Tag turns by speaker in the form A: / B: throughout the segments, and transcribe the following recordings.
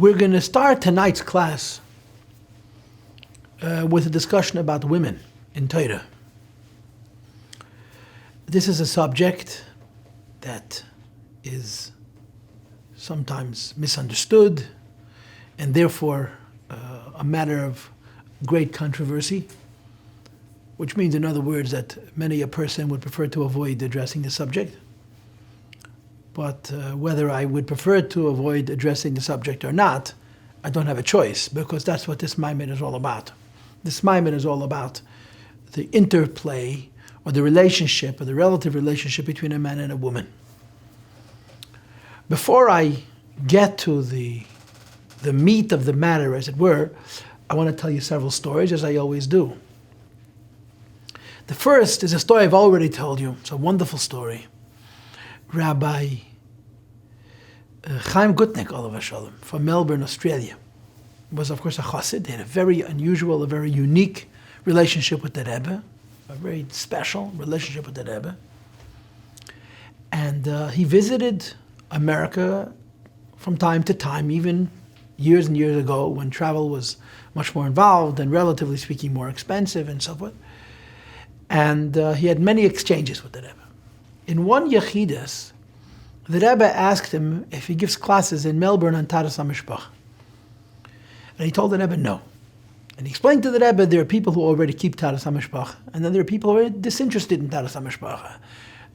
A: We're going to start tonight's class with a discussion about women in Torah. This is a subject that is sometimes misunderstood and therefore a matter of great controversy, which means, in other words, that many a person would prefer to avoid addressing the subject. But whether I would prefer to avoid addressing the subject or not, I don't have a choice, because that's what this Maamar is all about. This Maamar is all about the interplay or the relationship or the relative relationship between a man and a woman. Before I get to the meat of the matter, as it were, I want to tell you several stories, as I always do. The first is a story I've already told you. It's a wonderful story. Rabbi Chaim Gutnick, Olav Shalom, from Melbourne, Australia, was of course a Chassid. He had a very unusual, a very unique relationship with the Rebbe, a very special relationship with the Rebbe. And he visited America from time to time, even years and years ago, when travel was much more involved and relatively speaking more expensive and so forth. And he had many exchanges with the Rebbe. In one Yechidus, the Rebbe asked him if he gives classes in Melbourne on Taras HaMishpach. And he told the Rebbe no. And he explained to the Rebbe there are people who already keep Taras HaMishpach, and then there are people who are disinterested in Taras HaMishpach.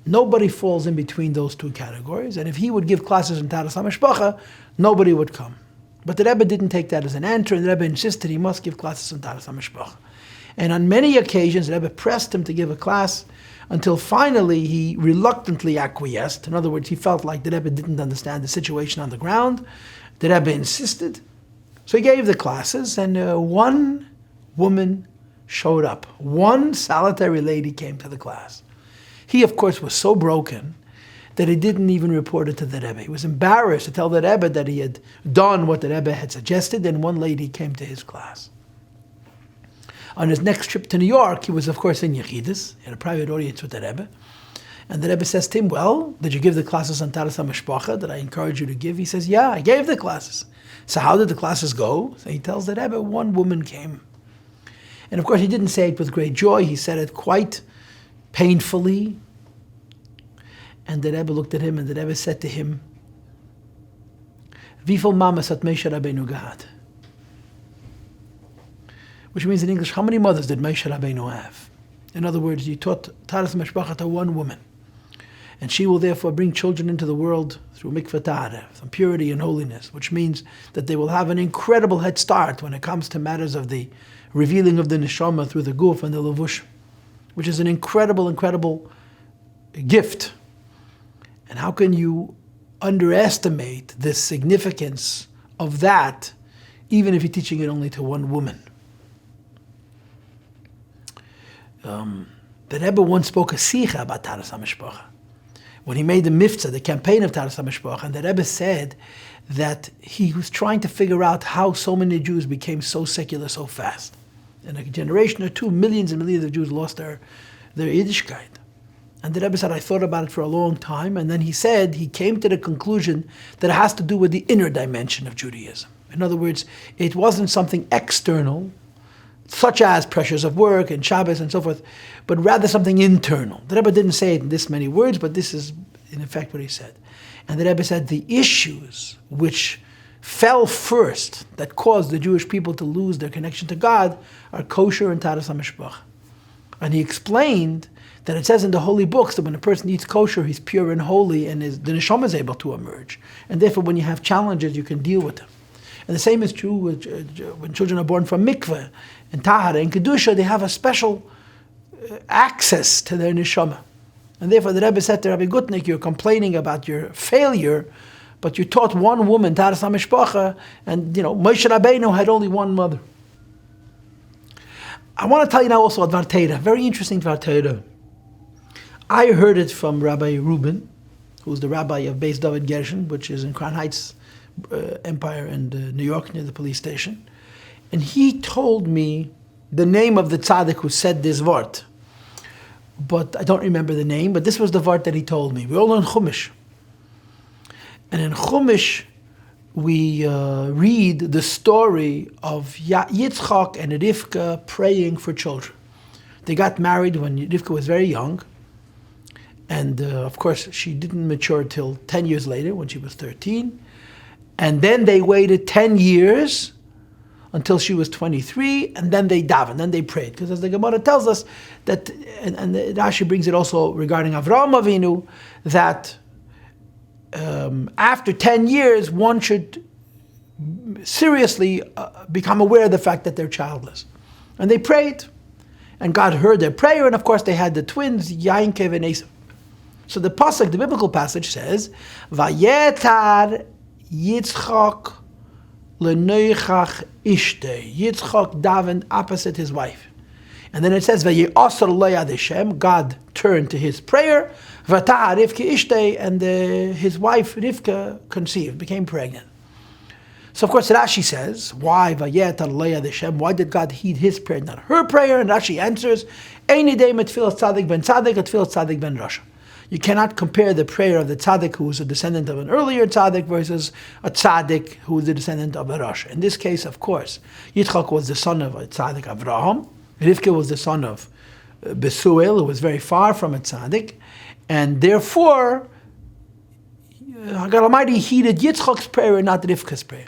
A: Nobody falls in between those two categories, and if he would give classes in Taras HaMishpach, nobody would come. But the Rebbe didn't take that as an answer, and the Rebbe insisted he must give classes in Taras HaMishpach. And on many occasions, the Rebbe pressed him to give a class until finally he reluctantly acquiesced. In other words, he felt like the Rebbe didn't understand the situation on the ground. The Rebbe insisted. So he gave the classes, and one woman showed up. One solitary lady came to the class. He, of course, was so broken that he didn't even report it to the Rebbe. He was embarrassed to tell the Rebbe that he had done what the Rebbe had suggested, and one lady came to his class. On his next trip to New York, he was, of course, in Yechidus. He had a private audience with the Rebbe. And the Rebbe says to him, well, did you give the classes on Taras HaMishpacha that I encourage you to give? He says, yeah, I gave the classes. So how did the classes go? So he tells the Rebbe, one woman came. And of course, he didn't say it with great joy. He said it quite painfully. And the Rebbe looked at him, and the Rebbe said to him, Wie viel Mamas hat Moshe Rabbeinu gehad? Which means in English, how many mothers did Moshe Rabbeinu have? In other words, you taught Taras HaMishpacha to one woman. And she will therefore bring children into the world through mikveh tahara, from purity and holiness, which means that they will have an incredible head start when it comes to matters of the revealing of the neshama through the guf and the levush, which is an incredible, incredible gift. And how can you underestimate the significance of that, even if you're teaching it only to one woman? The Rebbe once spoke a sicha about Taras HaMishpacha. When he made the mitzvah, the campaign of Taras HaMishpacha, and the Rebbe said that he was trying to figure out how so many Jews became so secular so fast. In a generation or two, millions and millions of Jews lost their Yiddishkeit. And the Rebbe said, I thought about it for a long time, and then he said he came to the conclusion that it has to do with the inner dimension of Judaism. In other words, it wasn't something external, such as pressures of work and Shabbos and so forth, but rather something internal. The Rebbe didn't say it in this many words, but this is in effect what he said. And the Rebbe said the issues which fell first, that caused the Jewish people to lose their connection to God, are kosher and Taras HaMishpach. And he explained that it says in the holy books that when a person eats kosher, he's pure and holy, and the neshama is able to emerge. And therefore, when you have challenges, you can deal with them. And the same is true with, when children are born from mikveh and tahara and kedusha. They have a special access to their neshama. And therefore, the Rebbe said to Rabbi Gutnick, you're complaining about your failure, but you taught one woman, Taras HaMishpacha, and Moshe Rabbeinu had only one mother. I want to tell you now also about Dvar Torah, very interesting Dvar Torah. I heard it from Rabbi Reuben, who's the rabbi of Beis David Gershon, which is in Crown Heights Empire in New York, near the police station. And he told me the name of the tzaddik who said this vart. But I don't remember the name, but this was the vart that he told me. We all learn Chumash. And in Chumash, we read the story of Yitzchak and Rivka praying for children. They got married when Rivka was very young, and of course she didn't mature till 10 years later when she was 13. And then they waited 10 years until she was 23, and then they davened, then they prayed. Because as the Gemara tells us, that, and Rashi brings it also regarding Avraham Avinu, that after 10 years, one should seriously become aware of the fact that they're childless. And they prayed, and God heard their prayer, and of course they had the twins, Yainkev and Esav. So the pasuk, the biblical passage says, Vayetar Yitzchak Lenoichach Ishte. Yitzchak davened opposite his wife. And then it says, Vayasar Liad Hashem, God turned to his prayer, Vatah Rivka Ishte, and his wife Rivka conceived, became pregnant. So of course Rashi says, why Vayetar Liad Hashem? Why did God heed his prayer, not her prayer? And Rashi answers, Eini Deim et Tfilas Tzadik ben Tzadik et Tfilas Tzadik ben Rasha. You cannot compare the prayer of the tzaddik, who is a descendant of an earlier tzaddik, versus a tzaddik who is a descendant of a rasha. In this case, of course, Yitzchak was the son of a tzaddik Avraham. Rivka was the son of Besuel, who was very far from a tzaddik. And therefore, God Almighty heeded Yitzchak's prayer and not Rivka's prayer.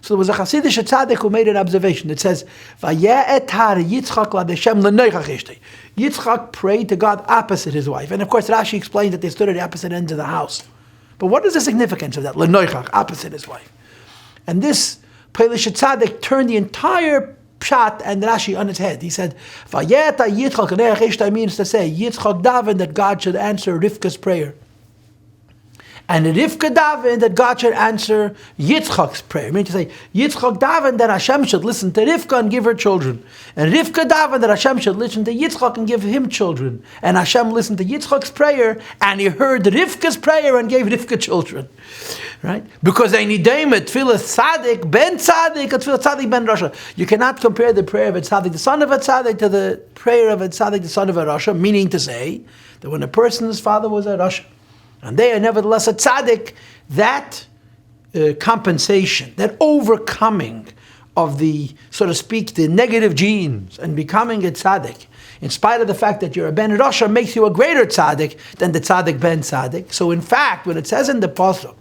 A: So there was a Chassidishe tzaddik who made an observation that says, Vaye'etar Yitzchak l'Hashem l'noichach ishtei. Yitzchak prayed to God opposite his wife. And of course Rashi explains that they stood at the opposite ends of the house. But what is the significance of that? L'noichach, opposite his wife. And this Peilishe tzaddik turned the entire pshat and Rashi on its head. He said, Vaye'etar Yitzchak l'noichach ishtei means to say, Yitzchak davened that God should answer Rivka's prayer. And Rivka davened that God should answer Yitzchak's prayer. I mean to say, Yitzchak davened that Hashem should listen to Rivka and give her children. And Rivka davened that Hashem should listen to Yitzchak and give him children. And Hashem listened to Yitzchak's prayer, and he heard Rivka's prayer and gave Rivka children. Right? Because they need them at Tfilas Tzadik ben Tzadik at Tfilas Tzadik ben Rasha. You cannot compare the prayer of a Tzadik, the son of a Tzadik, to the prayer of a Tzadik, the son of a Rasha, meaning to say that when a person's father was a Rasha, and they are nevertheless a tzaddik, that compensation, that overcoming of the, so to speak, the negative genes and becoming a tzaddik, in spite of the fact that you're a ben Rasha, makes you a greater tzaddik than the tzaddik ben tzaddik. So in fact, when it says in the pasuk,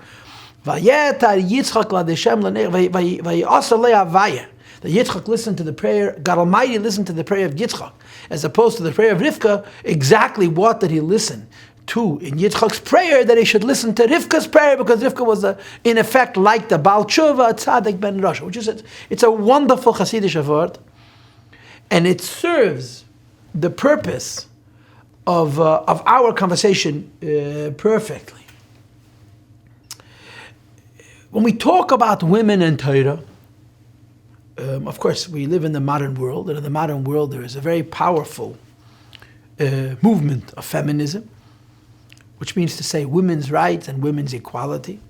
A: Vayetar Yitzchak l'Hashem vayasar le'avaya, that Yitzchak listened to the prayer, God Almighty listened to the prayer of Yitzchak, as opposed to the prayer of Rivka, exactly what did he listen to in Yitzchak's prayer? That he should listen to Rivka's prayer, because Rivka was in effect like the Baal Tshuva Tzaddik ben Rasha, which is it's a wonderful Chassidishe word, and it serves the purpose of our conversation perfectly. When we talk about women and Torah, of course we live in the modern world, and in the modern world there is a very powerful movement of feminism, which means to say women's rights and women's equality.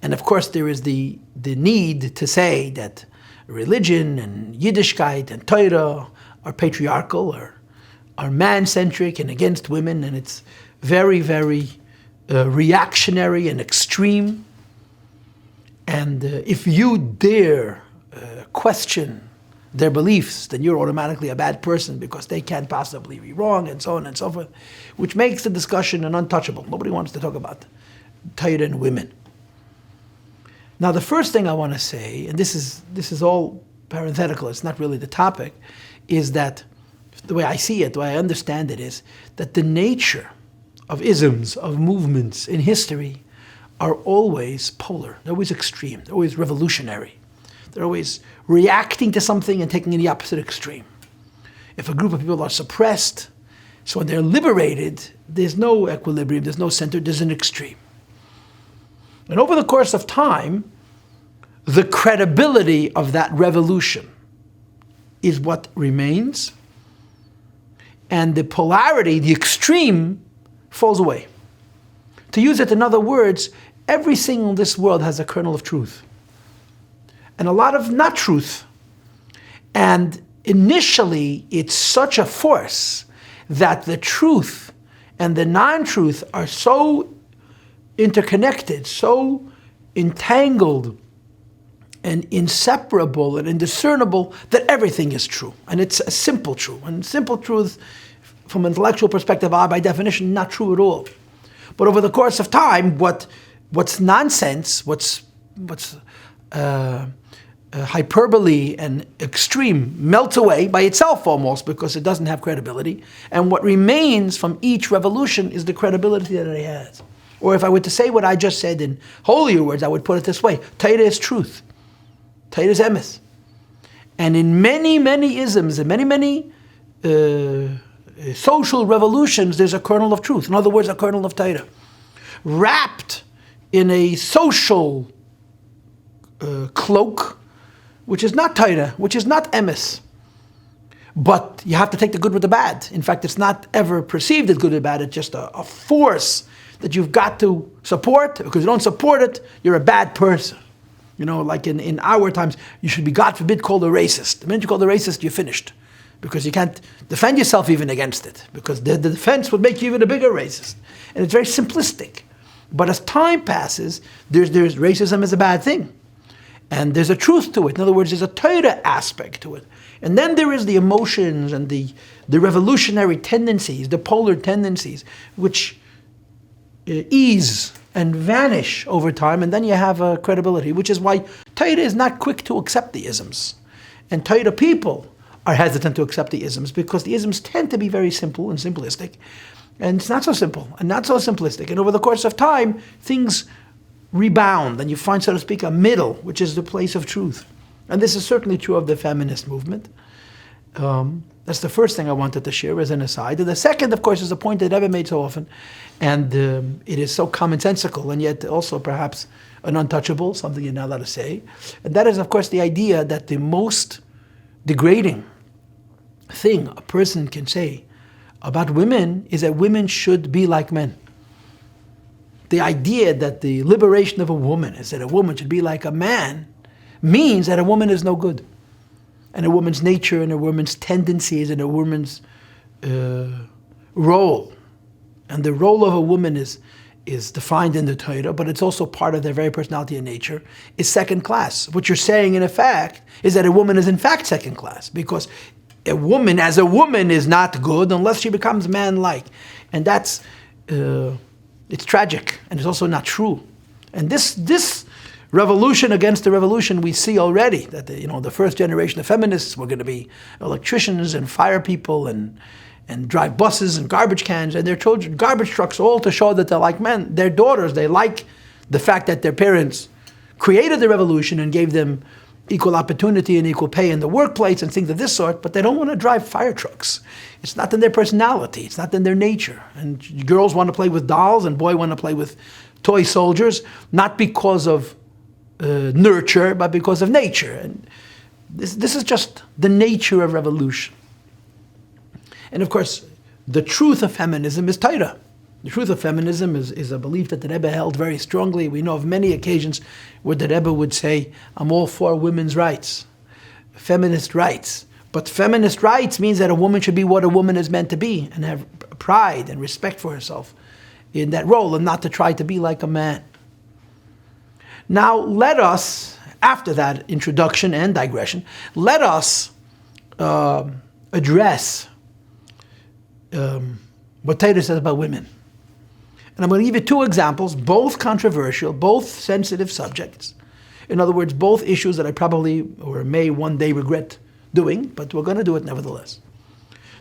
A: And of course there is the need to say that religion and Yiddishkeit and Torah are patriarchal, or are man-centric and against women, and it's very, very reactionary and extreme. And if you dare question their beliefs, then you're automatically a bad person, because they can't possibly be wrong, and so on and so forth, which makes the discussion an untouchable. Nobody wants to talk about Torah and women. Now, the first thing I want to say, and this is all parenthetical, it's not really the topic, is that the way I see it, the way I understand it, is that the nature of isms, of movements in history, are always polar. They're always extreme. They're always revolutionary. They're always reacting to something and taking it in the opposite extreme. If a group of people are suppressed, so when they're liberated, there's no equilibrium, there's no center, there's an extreme. And over the course of time, the credibility of that revolution is what remains, and the polarity, the extreme, falls away. To use it in other words, everything in this world has a kernel of truth, and a lot of not truth. And initially, it's such a force that the truth and the non-truth are so interconnected, so entangled and inseparable and indiscernible that everything is true. And it's a simple truth. And simple truth, from an intellectual perspective, are by definition not true at all. But over the course of time, what's nonsense, what's hyperbole and extreme melts away by itself almost, because it doesn't have credibility. And what remains from each revolution is the credibility that it has. Or if I were to say what I just said in holier words, I would put it this way: Torah is truth. Torah is emes. And in many, many isms, and many, many social revolutions, there's a kernel of truth. In other words, a kernel of Torah. Wrapped in a social cloak, which is not Torah, which is not emes. But you have to take the good with the bad. In fact, it's not ever perceived as good or bad. It's just a force that you've got to support. Because you don't support it, you're a bad person. You know, like in our times, you should be, God forbid, called a racist. The minute you call a racist, you're finished. Because you can't defend yourself even against it. Because the defense would make you even a bigger racist. And it's very simplistic. But as time passes, there's racism is a bad thing. And there's a truth to it. In other words, there's a Torah aspect to it. And then there is the emotions and the revolutionary tendencies, the polar tendencies, which ease and vanish over time, and then you have a credibility, which is why Torah is not quick to accept the isms. And Torah people are hesitant to accept the isms, because the isms tend to be very simple and simplistic. And it's not so simple and not so simplistic. And over the course of time, things rebound, and you find, so to speak, a middle, which is the place of truth. And this is certainly true of the feminist movement. That's the first thing I wanted to share as an aside. And the second, of course, is a point that Rebbe made so often, and it is so commonsensical, and yet also perhaps an untouchable, something you're not allowed to say. And that is, of course, the idea that the most degrading thing a person can say about women is that women should be like men. The idea that the liberation of a woman is that a woman should be like a man means that a woman is no good. And a woman's nature and a woman's tendencies and a woman's role. And the role of a woman is defined in the Torah, but it's also part of their very personality and nature, is second class. What you're saying, in effect, is that a woman is in fact second class, because a woman as a woman is not good unless she becomes man-like. And that's, it's tragic, and it's also not true. And this revolution against the revolution, we see already that the first generation of feminists were going to be electricians and fire people and drive buses and garbage cans and their children, garbage trucks, all to show that they're like men. Their daughters, they like the fact that their parents created the revolution and gave them equal opportunity and equal pay in the workplace and things of this sort, but they don't want to drive fire trucks. It's not in their personality. It's not in their nature. And girls want to play with dolls and boys want to play with toy soldiers, not because of nurture, but because of nature. And this is just the nature of revolution. And of course, the truth of feminism is Torah. The truth of feminism is a belief that the Rebbe held very strongly. We know of many occasions where the Rebbe would say, I'm all for women's rights, feminist rights. But feminist rights means that a woman should be what a woman is meant to be and have pride and respect for herself in that role, and not to try to be like a man. Now let us, after that introduction and digression, let us address what Torah says about women. And I'm going to give you two examples, both controversial, both sensitive subjects. In other words, both issues that I probably or may one day regret doing, but we're going to do it nevertheless.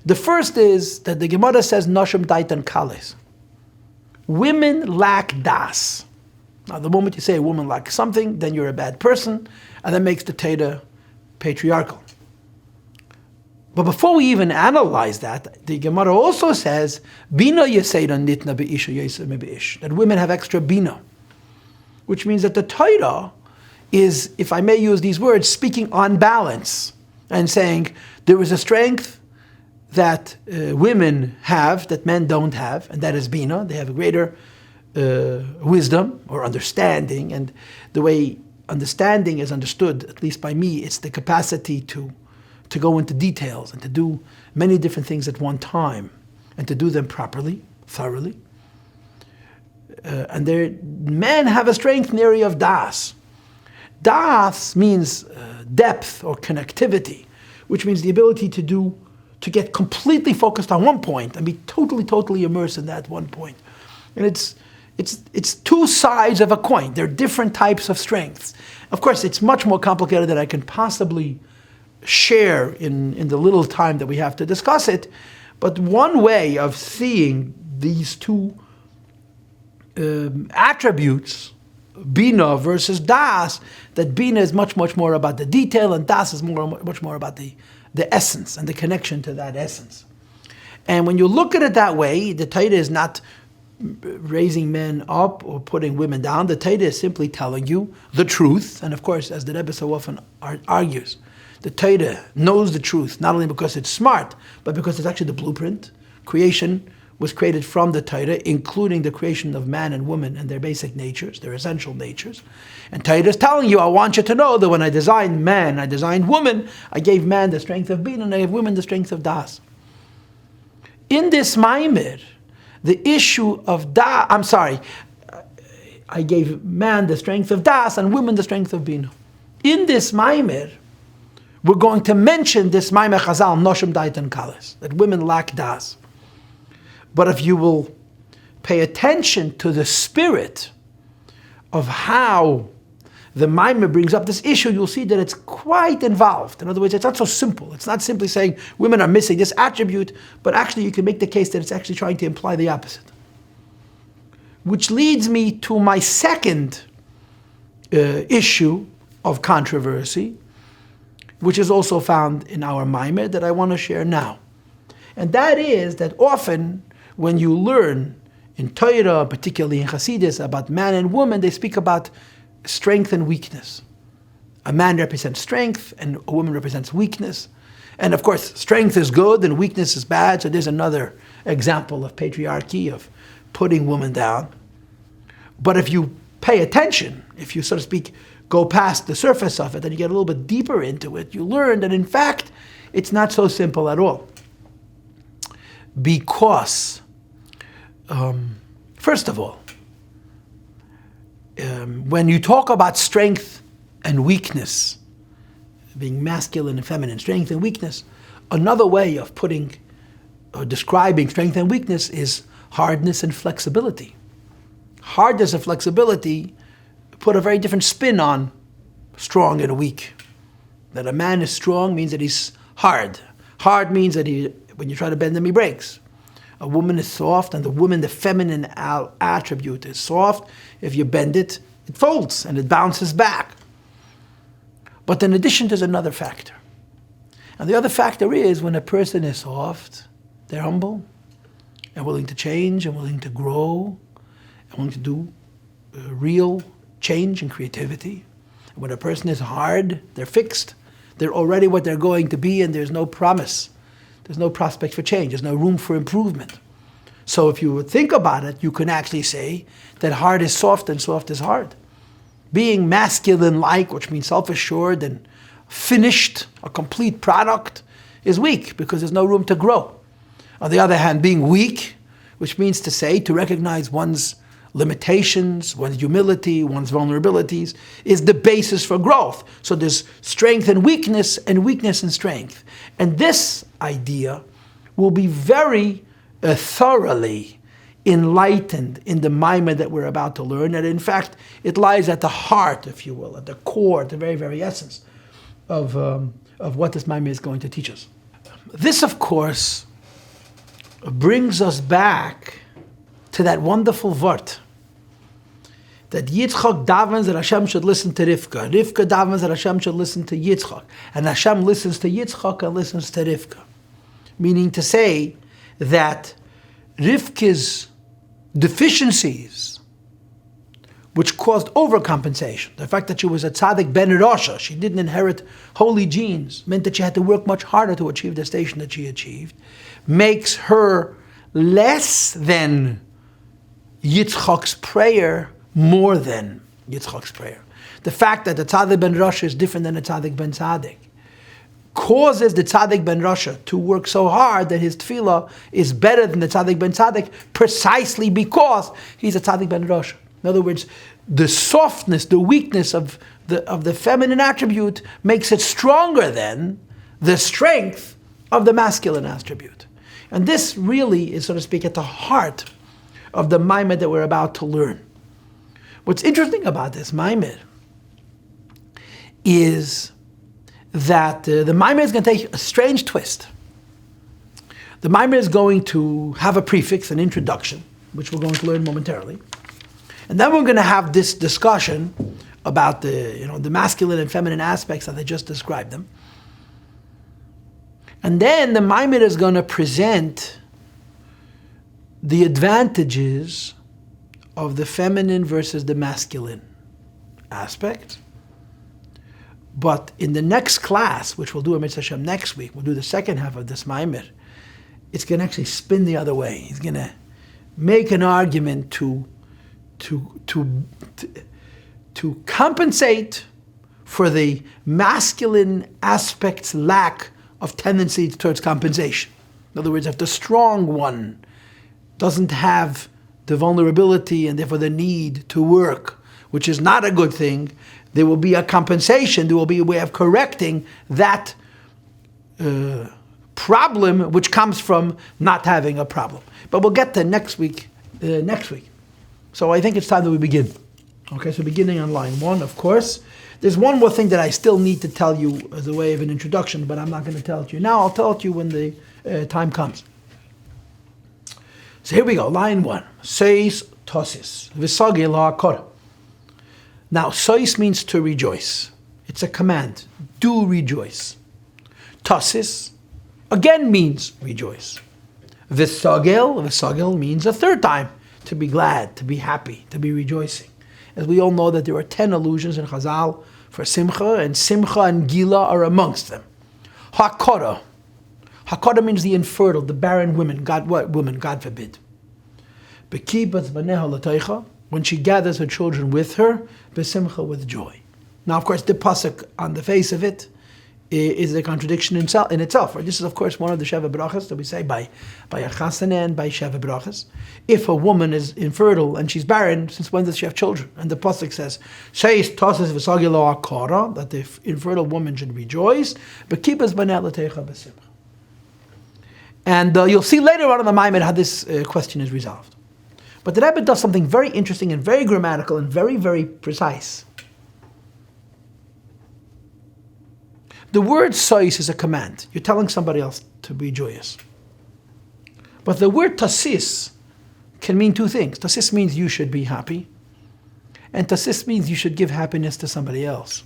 A: The first is that the Gemara says, Noshim Taitan Kales. Women lack das. Now, the moment you say a woman lacks something, then you're a bad person, and that makes the Torah patriarchal. But before we even analyze that, the Gemara also says, Bina Yeseidan Nitna Be'isha Yesei Me'Be'ish, that women have extra Bina, which means that the Torah is, if I may use these words, speaking on balance and saying there is a strength that women have that men don't have, and that is Bina. They have a greater wisdom or understanding, and the way understanding is understood, at least by me, it's the capacity to go into details and to do many different things at one time and to do them properly, thoroughly. And men have a strength in the area of das. Das means depth or connectivity, which means the ability to get completely focused on one point and be totally immersed in that one point. And it's two sides of a coin. They're different types of strengths. Of course, it's much more complicated than I can possibly share in the little time that we have to discuss it. But one way of seeing these two attributes, Bina versus Das, that Bina is much more about the detail and Das is much more about the essence and the connection to that essence. And when you look at it that way, the Torah is not raising men up or putting women down. The Torah is simply telling you the truth. And of course, as the Rebbe so often argues, the Torah knows the truth, not only because it's smart, but because it's actually the blueprint. Creation was created from the Torah, including the creation of man and woman and their basic natures, their essential natures. And Torah is telling you, I want you to know that when I designed man, I designed woman, I gave man the strength of being and I gave women the strength of das. In this Maamar, the issue of I gave man the strength of das and women the strength of bina. In this Maamar, we're going to mention this Maamar Chazal, Noshim Daitan Kalas, that women lack das. But if you will pay attention to the spirit of how the Maamar brings up this issue, you'll see that it's quite involved. In other words, it's not so simple. It's not simply saying women are missing this attribute, but actually you can make the case that it's actually trying to imply the opposite. Which leads me to my second issue of controversy, which is also found in our Maamar that I want to share now. And that is that often when you learn in Torah, particularly in Chassidus, about man and woman, they speak about strength and weakness. A man represents strength and a woman represents weakness. And of course, strength is good and weakness is bad, so there's another example of patriarchy, of putting women down. But if you pay attention, if you, so to speak, go past the surface of it and you get a little bit deeper into it, you learn that in fact, it's not so simple at all. Because, first of all, when you talk about strength and weakness, being masculine and feminine, strength and weakness, another way of putting or describing strength and weakness is hardness and flexibility. Hardness and flexibility put a very different spin on strong and weak. That a man is strong means that he's hard. Hard means that when you try to bend him, he breaks. A woman is soft, and the feminine attribute is soft. If you bend it, it folds and it bounces back. But in addition, there's another factor. And the other factor is when a person is soft, they're humble and willing to change and willing to grow and willing to do real change and creativity. And when a person is hard, they're fixed. They're already what they're going to be, and there's no promise. There's no prospect for change. There's no room for improvement. So if you would think about it, you can actually say that hard is soft and soft is hard. Being masculine-like, which means self-assured and finished, a complete product, is weak because there's no room to grow. On the other hand, being weak, which means to say, to recognize one's limitations, one's humility, one's vulnerabilities, is the basis for growth. So there's strength and weakness and strength. And this idea will be very thoroughly enlightened in the Maamar that we're about to learn. And in fact, it lies at the heart, if you will, at the core, at the very, very essence of what this Maamar is going to teach us. This, of course, brings us back to that wonderful vart that Yitzchak davens that Hashem should listen to Rivka. Rivka davens that Hashem should listen to Yitzchak. And Hashem listens to Yitzchak and listens to Rivka. Meaning to say that Rivka's deficiencies, which caused overcompensation, the fact that she was a tzaddik ben Rasha, she didn't inherit holy genes, meant that she had to work much harder to achieve the station that she achieved, makes her less than Yitzchak's prayer, more than Yitzchak's prayer. The fact that the tzaddik ben Rasha is different than the tzaddik ben tzaddik causes the tzaddik ben Rasha to work so hard that his tefillah is better than the tzaddik ben tzaddik precisely because he's a tzaddik ben Rasha. In other words, the softness, the weakness of the feminine attribute makes it stronger than the strength of the masculine attribute. And this really is, so to speak, at the heart of the Maamar that we're about to learn. What's interesting about this Maamar is that the Maamar is going to take a strange twist. The Maamar is going to have a prefix, an introduction, which we're going to learn momentarily. And then we're going to have this discussion about the masculine and feminine aspects as I just described them. And then the Maamar is going to present the advantages of the feminine versus the masculine aspect. But in the next class, which we'll do Mitzvah Hashem next week, we'll do the second half of this Maamar, it's going to actually spin the other way. He's going to make an argument to compensate for the masculine aspect's lack of tendency towards compensation. In other words, if the strong one doesn't have the vulnerability and therefore the need to work, which is not a good thing, there will be a compensation, there will be a way of correcting that problem which comes from not having a problem. But we'll get to next week. So I think it's time that we begin. Okay, so beginning on line 1, of course. There's one more thing that I still need to tell you as a way of an introduction, but I'm not going to tell it to you now. I'll tell it to you when the time comes. So here we go, line 1. Sos Tasis. V'sagil ha'akor. Now, sos means to rejoice. It's a command. Do rejoice. Tasis, again, means rejoice. V'sagil means a third time. To be glad, to be happy, to be rejoicing. As we all know that there are 10 allusions in Chazal for Simcha, and Simcha and Gila are amongst them. Hakara. Hakara means the infertile, the barren women. God forbid. Bekibat baneha l'teicha, when she gathers her children with her, besimcha, with joy. Now, of course, the pasuk on the face of it is a contradiction in itself. Right? This is, of course, one of the Sheva Brachas that we say by a Chanin and by Sheva Brachas. If a woman is infertile and she's barren, since when does she have children? And the pasuk says, "Sheis Tasis v'sagilo akara," that the infertile woman should rejoice. Bekipas banei l'teicha besimcha. And you'll see later on in the Maamar how this question is resolved. But the Rabbi does something very interesting and very grammatical and very, very precise. The word sos is a command. You're telling somebody else to be joyous. But the word tasis can mean two things. Tasis means you should be happy. And tasis means you should give happiness to somebody else.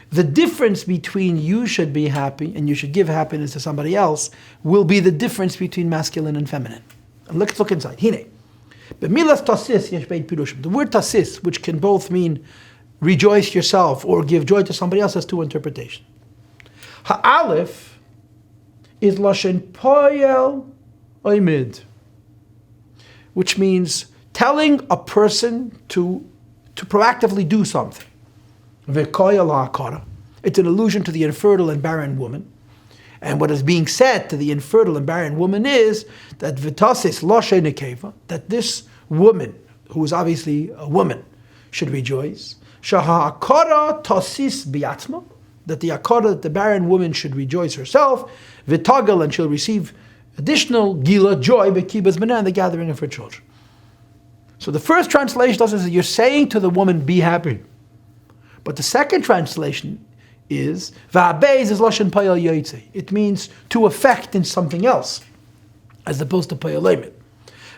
A: The difference between you should be happy and you should give happiness to somebody else will be the difference between masculine and feminine. And let's look inside. Hine. The word tasis, which can both mean rejoice yourself or give joy to somebody else, has two interpretations. Ha'alef is lashon poyel oimid, which means telling a person to proactively do something. V'koyel ha'akara. It's an allusion to the infertile and barren woman. And what is being said to the infertile and barren woman is that v'tasis lashon nekeva, that this woman, who is obviously a woman, should rejoice. Shaha'akara tasis biatma, that the akara, the barren woman, should rejoice herself. V'tagal, and she'll receive additional gila, joy, bekibas b'nei, in the gathering of her children. So the first translation does is that you're saying to the woman, be happy. But the second translation is va'abez is lashon payal yoytze. It means to affect in something else, as opposed to payal lemit.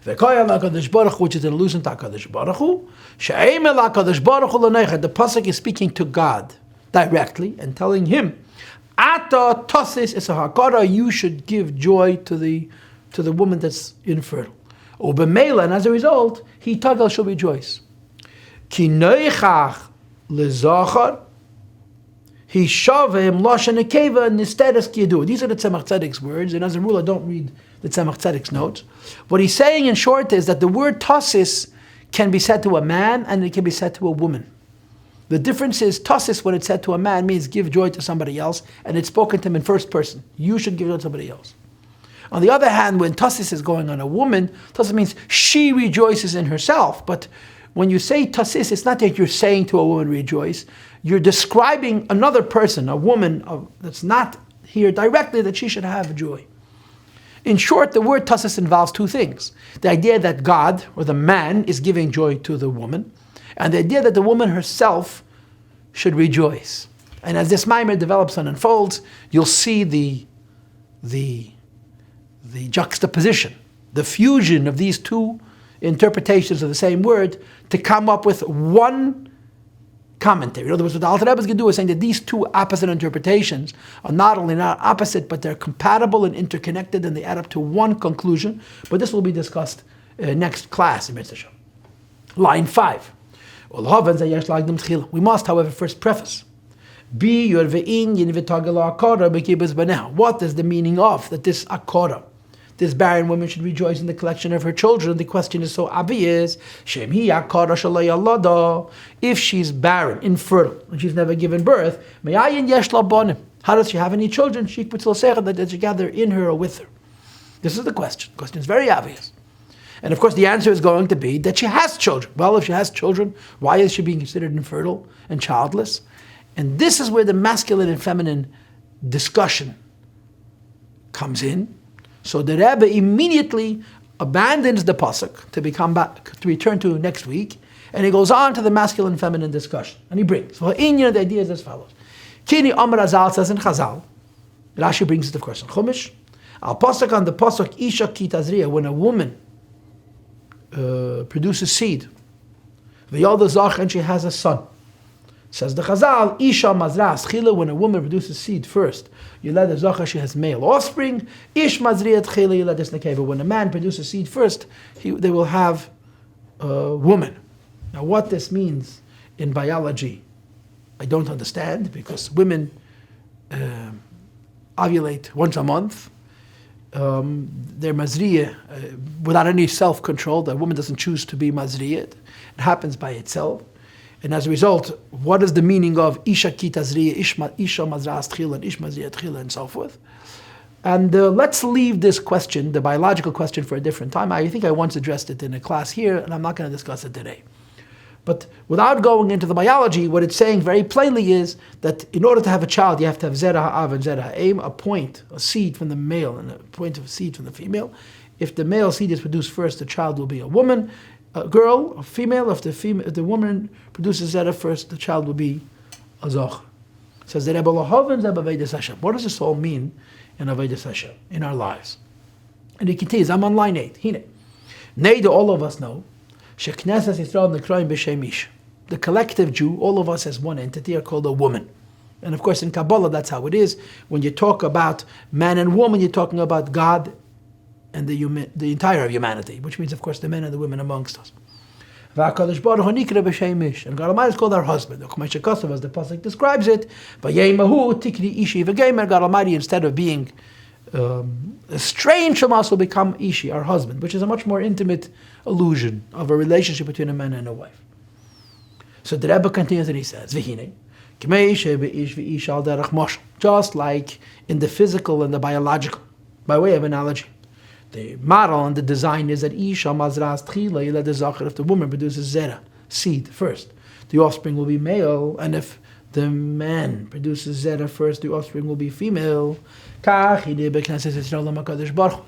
A: V'koyal HaKadosh Baruch Hu, which is an allusion to HaKadosh Baruch Hu. She'emel HaKadosh Baruch Hu l'neicha. The pasuk is speaking to God directly and telling him, Ata tasis es hakara, you should give joy to the woman that's infertile. Ubemela, and as a result, he tagal shall rejoice. Ki noichach lezachar, he shavim lashon nekeva nistedes kiyadur. These are the Tzemach Tzedek's words, and as a rule, I don't read the Tzemach Tzedek's notes. What he's saying in short is that the word tasis can be said to a man and it can be said to a woman. The difference is tasis, when it's said to a man, means give joy to somebody else, and it's spoken to him in first person. You should give joy to somebody else. On the other hand, when Tasis is going on a woman, Tasis means she rejoices in herself. But when you say Tasis, it's not that you're saying to a woman rejoice. You're describing another person, a woman that's not here directly, that she should have joy. In short, the word Tasis involves two things. The idea that God, or the man, is giving joy to the woman, and the idea that the woman herself should rejoice. And as this Maamar develops and unfolds, you'll see the juxtaposition, the fusion of these two interpretations of the same word to come up with one commentary. In other words, what the Alter Rebbe is going to do is saying that these two opposite interpretations are not only not opposite, but they're compatible and interconnected, and they add up to one conclusion. But this will be discussed next class in Mitzvah. Line 5. We must, however, first preface. What is the meaning of that this akora, this barren woman, should rejoice in the collection of her children? The question is so obvious. If she's barren, infertile, and she's never given birth, how does she have any children? That she gather in her or with her. This is the question. The question is very obvious. And of course the answer is going to be that she has children. Well, if she has children, why is she being considered infertile and childless? And this is where the masculine and feminine discussion comes in. So the Rebbe immediately abandons the pasuk to return to next week, and he goes on to the masculine and feminine discussion. And he brings. So the idea is as follows. Kini Amar Azal says in Chazal, Rashi brings it of course in Chumash, Al pasuk on the pasuk Isha Ki Tazria, when a woman produces seed, V'yolda Zach, and she has a son. Says the Chazal, Isha Mazras Chila, when a woman produces seed first, Yulad Zachar, she has male offspring. Ish Mazriat Chila Yulad Nekeva, when a man produces seed first, they will have a woman. Now what this means in biology, I don't understand, because women ovulate once a month. They're mazriya without any self-control. The woman doesn't choose to be mazriya. It happens by itself. And as a result, what is the meaning of Isha Ki Tazriya, Isha Mazras Tchila, and Ish Mazriya Tchila, and so forth? And let's leave this question, the biological question, for a different time. I think I once addressed it in a class here, and I'm not going to discuss it today. But without going into the biology, what it's saying very plainly is that in order to have a child, you have to have Zera Ha'av and Zera Ha'em, a seed from the male and a point of seed from the female. If the male seed is produced first, the child will be a woman, a girl, a female. If the woman produces Zera first, the child will be a Zoch. It says, what does this all mean in Avodas Hashem, in our lives? And he continues, I'm on line 8. Hine. Neida, all of us know, the collective Jew, all of us as one entity, are called a woman. And of course in Kabbalah that's how it is. When you talk about man and woman, you're talking about God and the entire of humanity, which means of course the men and the women amongst us. And God Almighty is called our husband. As the Pasuk describes it, God Almighty, instead of being estranged from us, will become Ishi, our husband, which is a much more intimate illusion of a relationship between a man and a wife. So the Rebbe continues and he says, just like in the physical and the biological, by way of analogy, the model and the design is that Isha Mazras Tchila, if the woman produces Zera, seed first, the offspring will be male, and if the man produces Zera first, the offspring will be female. The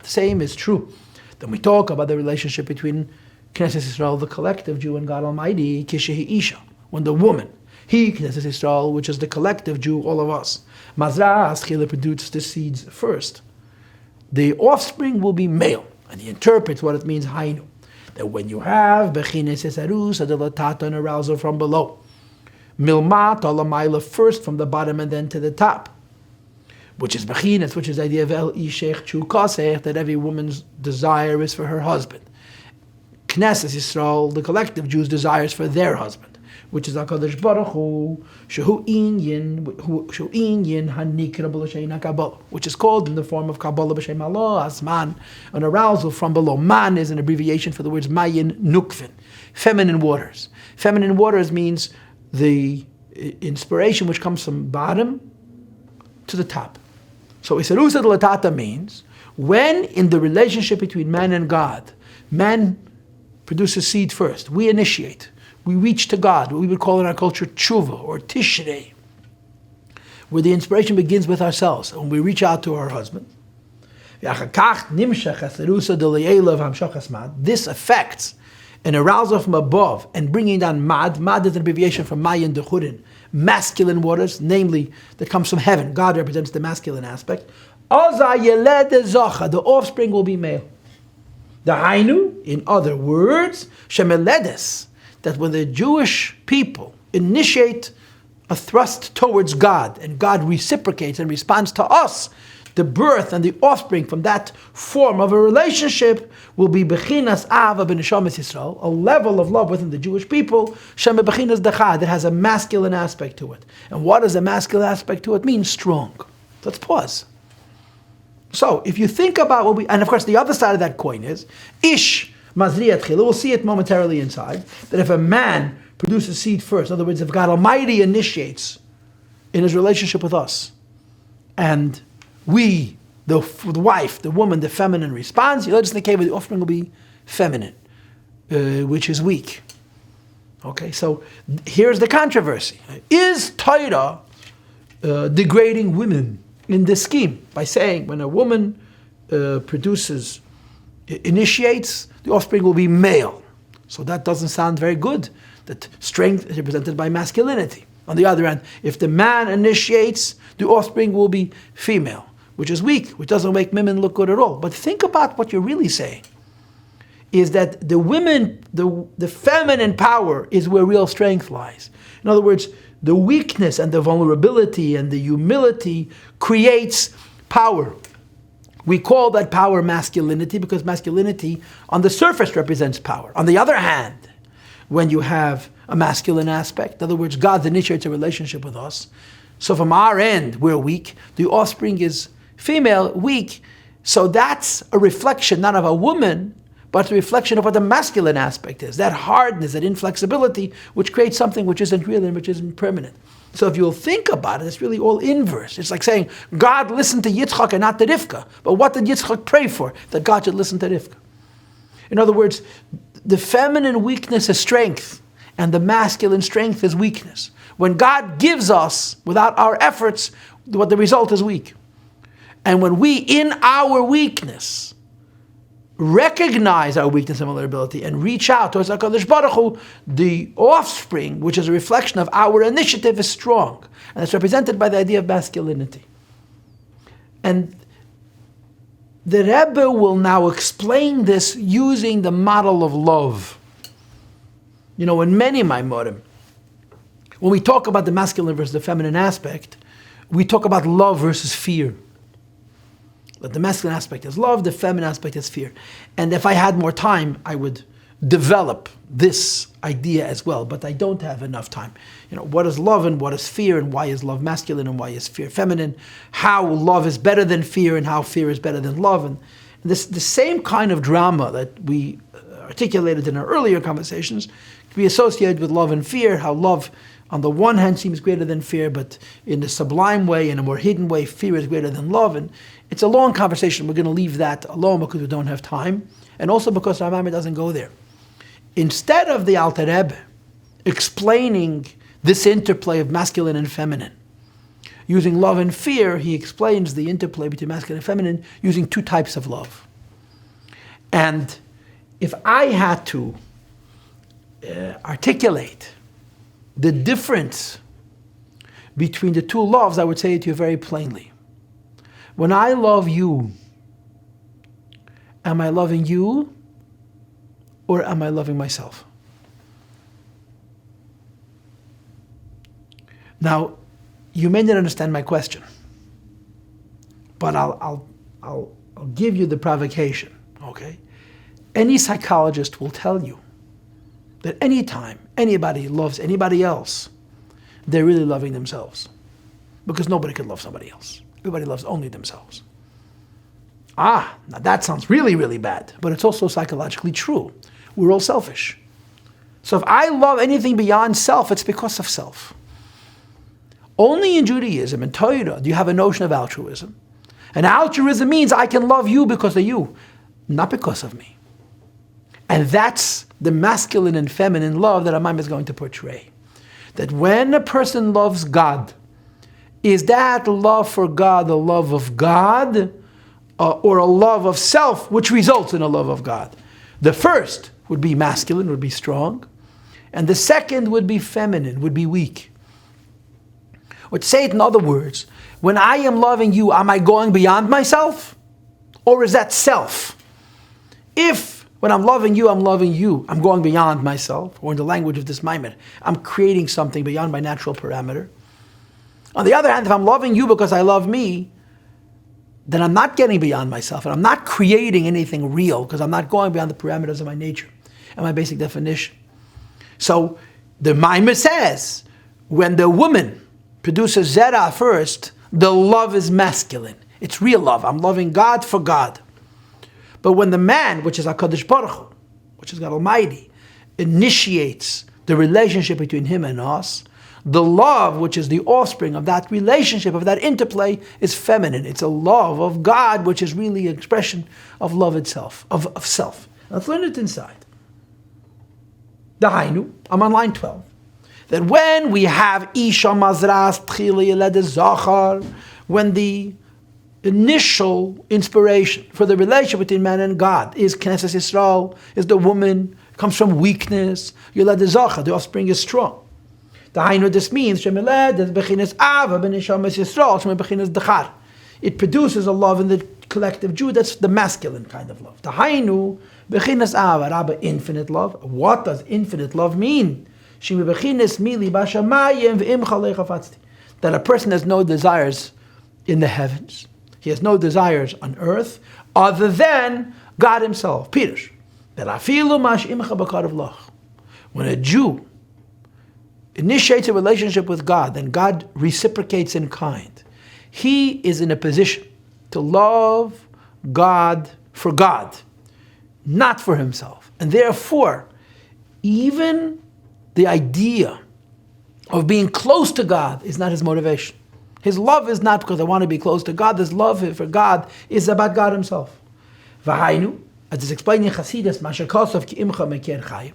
A: same is true. Then we talk about the relationship between Knesset Yisrael, the collective Jew, and God Almighty, Kishehi Isha, when the woman, he, Knesset Yisrael, which is the collective Jew, all of us, Mazras Chila, produces the seeds first. The offspring will be male, and he interprets what it means, Hainu, that when you have Bechines Esarus, an arousal from below, Milmat Alamaila, first from the bottom and then to the top, which is Bechines, which is the idea of El Ishech Chu Kasech, that every woman's desire is for her husband. Knesset Yisrael, the collective Jews' desires for their husband, which is HaKadosh Baruch Hu, Shehu Inyin Hanikra B'Lashem Kabbalah, which is called in the form of Kabbalah B'Shem Allah, Asman, an arousal from below. Man is an abbreviation for the words Mayin Nukvin, feminine waters. Feminine waters means the inspiration which comes from bottom to the top. So Isarusa Latata means when in the relationship between man and God, man produces seed first. We initiate. We reach to God, what we would call in our culture tshuva or tishrei, where the inspiration begins with ourselves. When we reach out to our husband, this affects an arousal from above and bringing down mad. Mad is an abbreviation from mayin dechurin, masculine waters, namely that comes from heaven. God represents the masculine aspect. The offspring will be male. The hainu, in other words, shemeledes, that when the Jewish people initiate a thrust towards God and God reciprocates and responds to us, the birth and the offspring from that form of a relationship will be bechinas ava b'neshamas Yisrael, a level of love within the Jewish people, shem bechinas dachad, that has a masculine aspect to it. And what does a masculine aspect to it mean? Strong. Let's pause. So, if you think about what and of course the other side of that coin is, ish mazriat chila, we'll see it momentarily inside, that if a man produces seed first, in other words, if God Almighty initiates in his relationship with us, and we, the wife, the woman, the feminine responds, the offspring will be feminine, which is weak. Okay, so here's the controversy. Is Torah degrading women in this scheme by saying when a woman initiates, the offspring will be male? So that doesn't sound very good, that strength is represented by masculinity. On the other hand, if the man initiates, the offspring will be female, which is weak, which doesn't make women look good at all. But think about what you're really saying, is that the women, the feminine power is where real strength lies. In other words, the weakness and the vulnerability and the humility creates power. We call that power masculinity because masculinity on the surface represents power. On the other hand, when you have a masculine aspect, in other words, God initiates a relationship with us, so from our end, we're weak. The offspring is female, weak. So that's a reflection not of a woman, but a reflection of what the masculine aspect is. That hardness, that inflexibility, which creates something which isn't real and which isn't permanent. So if you'll think about it, it's really all inverse. It's like saying, God listened to Yitzchak and not to Rivka. But what did Yitzchak pray for? That God should listen to Rivka. In other words, the feminine weakness is strength, and the masculine strength is weakness. When God gives us, without our efforts, what the result is weak. And when we, in our weakness, recognize our weakness and vulnerability and reach out towards HaKadosh Baruch Hu, the offspring, which is a reflection of our initiative, is strong. And it's represented by the idea of masculinity. And the Rebbe will now explain this using the model of love. You know, in many Maimorim, when we talk about the masculine versus the feminine aspect, we talk about love versus fear. That the masculine aspect is love, the feminine aspect is fear. And if I had more time, I would develop this idea as well, but I don't have enough time. You know, what is love and what is fear, and why is love masculine and why is fear feminine? How love is better than fear and how fear is better than love. And this, the same kind of drama that we articulated in our earlier conversations can be associated with love and fear, how love on the one hand seems greater than fear, but in a sublime way, in a more hidden way, fear is greater than love. And it's a long conversation. We're going to leave that alone because we don't have time, and also because our Maamar doesn't go there. Instead of the Alter Rebbe explaining this interplay of masculine and feminine, using love and fear, he explains the interplay between masculine and feminine using two types of love. And if I had to articulate the difference between the two loves, I would say it to you very plainly. When I love you, am I loving you or am I loving myself? Now, you may not understand my question, but I'll give you the provocation, okay? Any psychologist will tell you that anytime anybody loves anybody else, they're really loving themselves. Because nobody can love somebody else. Everybody loves only themselves. Now that sounds really, really bad, but it's also psychologically true. We're all selfish. So if I love anything beyond self, it's because of self. Only in Judaism and Torah do you have a notion of altruism. And altruism means I can love you because of you, not because of me. And that's the masculine and feminine love that Maamar is going to portray. That when a person loves God, is that love for God a love of God or a love of self, which results in a love of God? The first would be masculine, would be strong, and the second would be feminine, would be weak. Or to say it in other words, when I am loving you, am I going beyond myself? Or is that self? If when I'm loving you, I'm going beyond myself, or in the language of this Maamar, I'm creating something beyond my natural parameter. On the other hand, if I'm loving you because I love me, then I'm not getting beyond myself, and I'm not creating anything real, because I'm not going beyond the parameters of my nature and my basic definition. So the Maamar says, when the woman produces zera first, the love is masculine. It's real love. I'm loving God for God. But when the man, which is HaKadosh Baruch Hu, which is God Almighty, initiates the relationship between him and us, the love, which is the offspring of that relationship, of that interplay, is feminine. It's a love of God, which is really an expression of love itself, of self. Let's learn it inside. Dahainu, I'm on line 12. That when we have Isha Mazras Tchili Yeled Zachar, when the initial inspiration for the relationship between man and God is Knesset Yisrael, is the woman, comes from weakness, Yeled Zachar, the offspring is strong. This means it produces a love in the collective Jew. That's the masculine kind of love. Infinite love. What does infinite love mean? That a person has no desires in the heavens. He has no desires on earth other than God himself. Pirush. When a Jew initiates a relationship with God, and God reciprocates in kind, he is in a position to love God for God, not for himself. And therefore, even the idea of being close to God is not his motivation. His love is not because I want to be close to God. His love for God is about God himself. V'hainu, as is explained in Chassidishe Parsha,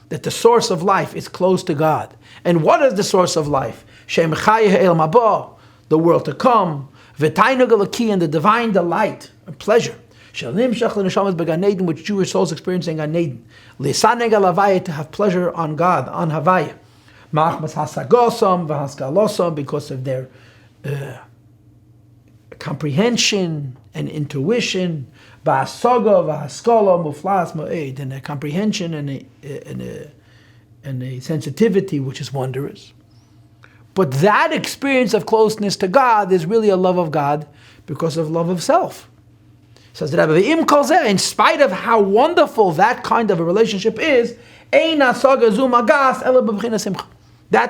A: that the source of life is close to God. And what is the source of life? Shem Chayeh El Mabo, the world to come, V'tainug Elaki, and the divine delight and pleasure, which Jewish souls experience in Gan Eden, Lisaneg Alavaya, to have pleasure on God, on Havaya, Ma'achmas Hasagosam V'Haskalosam, because of their comprehension and intuition, Ba'asoga V'Haskala Muflas Mo'ed, and a comprehension and a sensitivity which is wondrous. But that experience of closeness to God is really a love of God because of love of self. Says the Rabbi, in spite of how wonderful that kind of a relationship is, that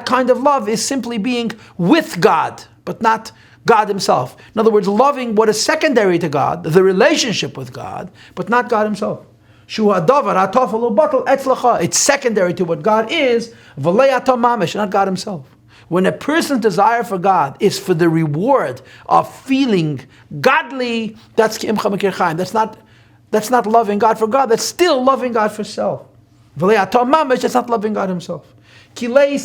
A: kind of love is simply being with God, but not God himself. In other words, loving what is secondary to God, the relationship with God, but not God himself. It's secondary to what God is, not God himself. When a person's desire for God is for the reward of feeling godly, that's that's not loving God for God, that's still loving God for self. That's not loving God himself. Because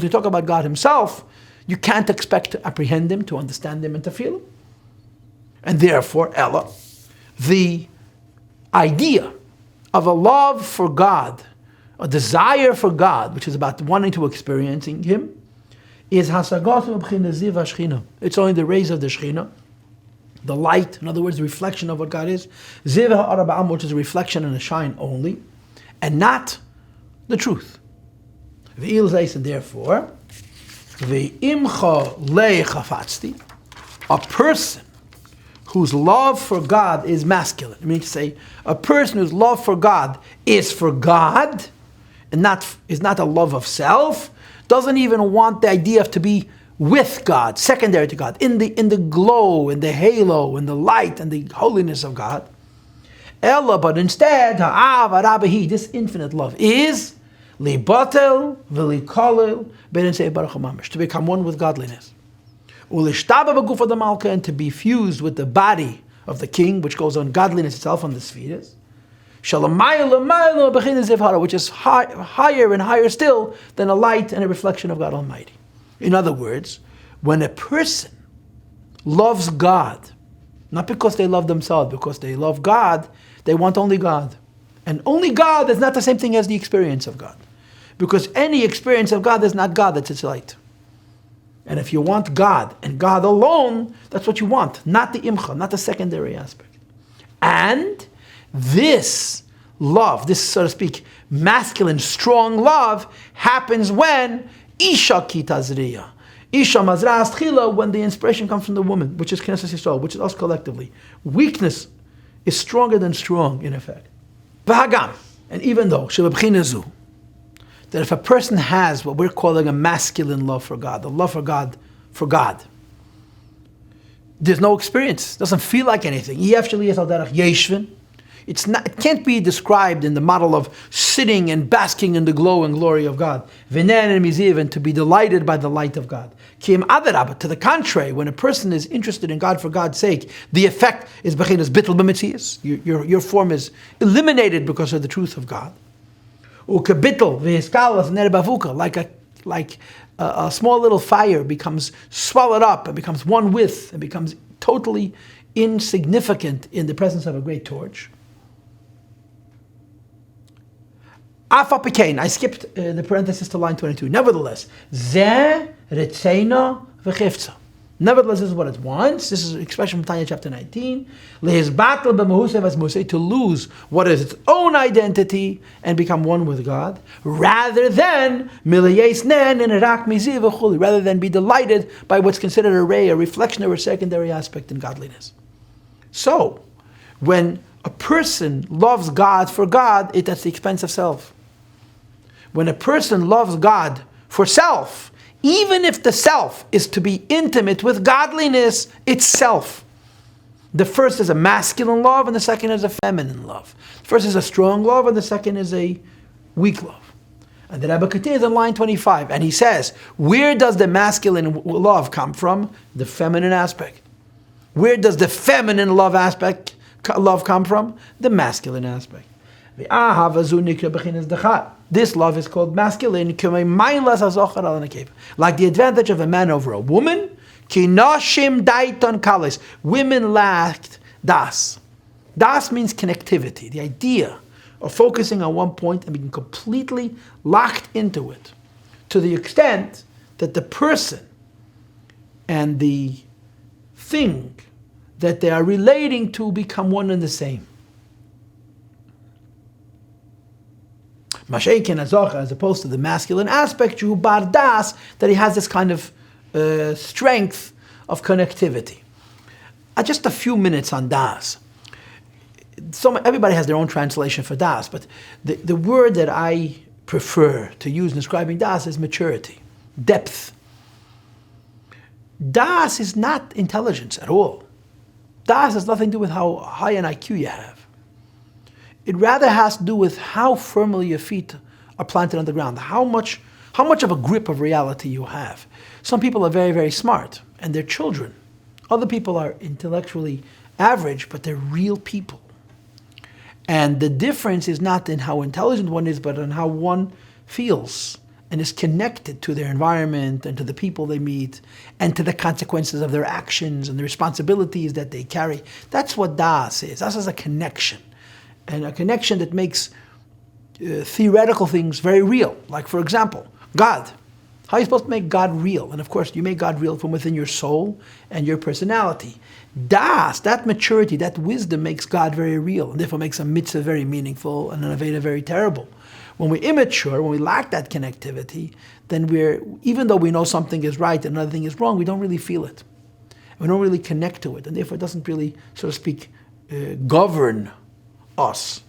A: we talk about God himself, you can't expect to apprehend him, to understand him, and to feel him. And therefore, Ella, the idea of a love for God, a desire for God, which is about wanting to experiencing him, is hasagot b'china ziv hashchina. It's only the rays of the Shechina, the light, in other words, the reflection of what God is, ziv ha'araba'am, which is a reflection and a shine only, and not the truth. V'il zeis, and therefore, v'imcha le'chafatzti, a person whose love for God is masculine. It means to say, a person whose love for God is for God, and is not a love of self, doesn't even want the idea of to be with God, secondary to God, in the glow, in the halo, in the light, and the holiness of God. Ella, but instead, this infinite love is libatel v'likolel to become one with godliness. Ulishtaba b'guf of the malka, and to be fused with the body of the king, which goes on godliness itself on the spheres. Shalamayla b'chinas zivhara, which is higher and higher still than a light and a reflection of God Almighty. In other words, when a person loves God, not because they love themselves, because they love God, they want only God. And only God is not the same thing as the experience of God. Because any experience of God is not God, that's its light. And if you want God and God alone, that's what you want, not the imcha, not the secondary aspect. And this love, this, so to speak, masculine, strong love, happens when Isha ki Tazria. Isha mazras tchila, when the inspiration comes from the woman, which is Knesset Yisrael, which is us collectively. Weakness is stronger than strong, in effect. V'hagam, and even though, shebabchinazu, that if a person has what we're calling a masculine love for God, the love for God, there's no experience, doesn't feel like anything. It can't be described in the model of sitting and basking in the glow and glory of God. And to be delighted by the light of God. To the contrary, when a person is interested in God for God's sake, the effect is bechinas bittul b'metzias. Your form is eliminated because of the truth of God. Like a small little fire becomes swallowed up and becomes one with and becomes totally insignificant in the presence of a great torch. I skipped the parenthesis to line 22. Nevertheless, nevertheless, this is what it wants. This is an expression from Tanya chapter 19. To lose what is its own identity and become one with God, rather than be delighted by what's considered a ray, a reflection or a secondary aspect in godliness. So, when a person loves God for God, it's at the expense of self. When a person loves God for self, even if the self is to be intimate with godliness, it's self. The first is a masculine love and the second is a feminine love. The first is a strong love and the second is a weak love. And the Rabbi continues in line 25 and he says, where does the masculine love come from? The feminine aspect. Where does the feminine love come from? The masculine aspect. This love is called masculine, like the advantage of a man over a woman. Women lacked das. Das means connectivity, the idea of focusing on one point and being completely locked into it, to the extent that the person and the thing that they are relating to become one and the same. Mashaykin azocha, as opposed to the masculine aspect, bardas, that he has this kind of strength of connectivity. Just a few minutes on das. Everybody has their own translation for das, but the word that I prefer to use in describing das is maturity, depth. Das is not intelligence at all. Das has nothing to do with how high an IQ you have. It rather has to do with how firmly your feet are planted on the ground, how much of a grip of reality you have. Some people are very, very smart, and they're children. Other people are intellectually average, but they're real people. And the difference is not in how intelligent one is, but in how one feels and is connected to their environment and to the people they meet and to the consequences of their actions and the responsibilities that they carry. That's what das is. Das is a connection. And a connection that makes theoretical things very real. Like, for example, God. How are you supposed to make God real? And of course, you make God real from within your soul and your personality. Das, that maturity, that wisdom makes God very real, and therefore makes a mitzvah very meaningful and an aveda very terrible. When we're immature, when we lack that connectivity, then even though we know something is right and another thing is wrong, we don't really feel it. We don't really connect to it, and therefore it doesn't really, so to speak, govern us.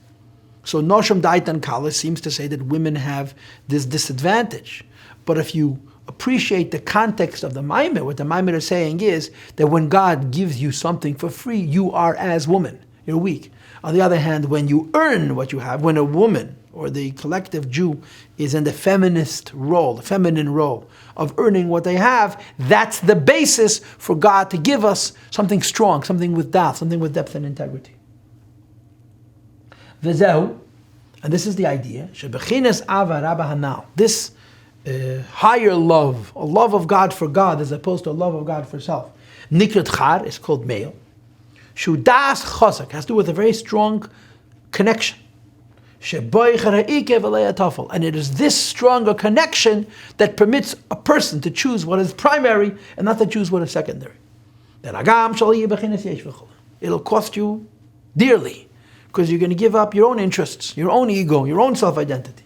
A: So Nosham Daitan Kala seems to say that women have this disadvantage. But if you appreciate the context of the Maamar, what the Maamar is saying is that when God gives you something for free, you are as woman. You're weak. On the other hand, when you earn what you have, when a woman or the collective Jew is in the feminist role, the feminine role of earning what they have, that's the basis for God to give us something strong, something with depth, something with depth and integrity. V'zehu, and this is the idea, shebechinas ava rabba hanal, this higher love, a love of God for God as opposed to a love of God for self. Nikrat char is called male. Shudas chazak has to do with a very strong connection. And it is this stronger connection that permits a person to choose what is primary and not to choose what is secondary. It'll cost you dearly because you're going to give up your own interests, your own ego, your own self-identity.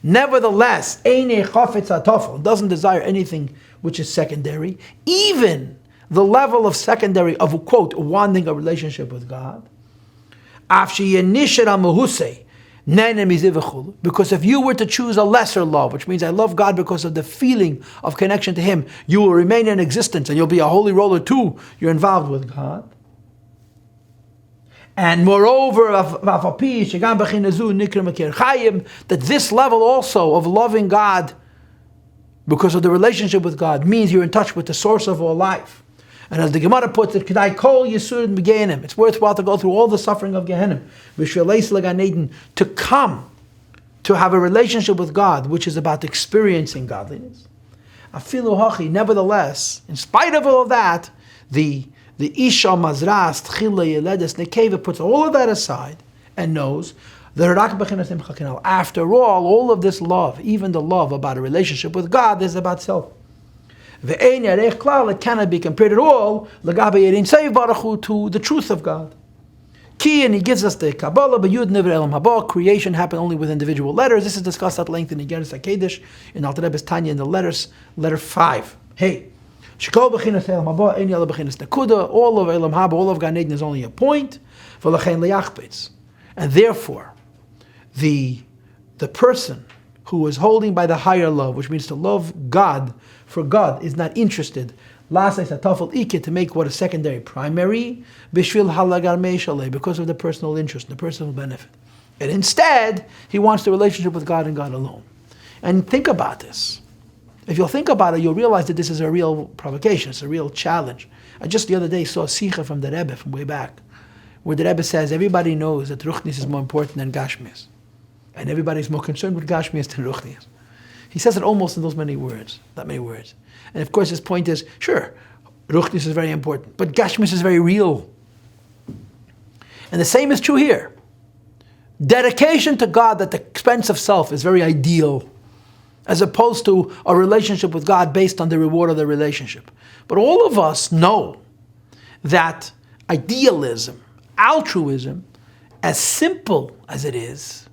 A: Nevertheless, doesn't desire anything which is secondary, even the level of secondary of, quote, wanting a relationship with God. Because if you were to choose a lesser love, which means I love God because of the feeling of connection to Him, you will remain in existence and you'll be a holy roller too. You're involved with God. And moreover, that this level also of loving God because of the relationship with God means you're in touch with the source of all life. And as the Gemara puts it, it's worthwhile to go through all the suffering of Gehenna to come to have a relationship with God, which is about experiencing godliness. Nevertheless, in spite of all of that, the Isha Mazras Tchila Yeledes Nekeva puts all of that aside and knows that after all of this love, even the love about a relationship with God, is about self. It cannot be compared at all to the truth of God. And he gives us the Kabbalah, creation happened only with individual letters. This is discussed at length in Igeres HaKedesh, in Alter Rebbe's Tanya, in the letter 5. Hey, all of Elam Haba, all of Gan Eden is only a point. And therefore, the person who is holding by the higher love, which means to love God for God, is not interested to make what is secondary primary because of the personal interest, the personal benefit. And instead, he wants the relationship with God and God alone. And think about this. If you'll think about it, you'll realize that this is a real provocation, it's a real challenge. I just the other day saw a Sikha from the Rebbe from way back, where the Rebbe says everybody knows that Ruchnis is more important than Gashmis. And everybody's more concerned with Gashmis than Ruchnis. He says it almost in those many words, that many words. And of course his point is, sure, Ruchnis is very important, but Gashmis is very real. And the same is true here. Dedication to God at the expense of self is very ideal, as opposed to a relationship with God based on the reward of the relationship. But all of us know that idealism, altruism, as simple as it is,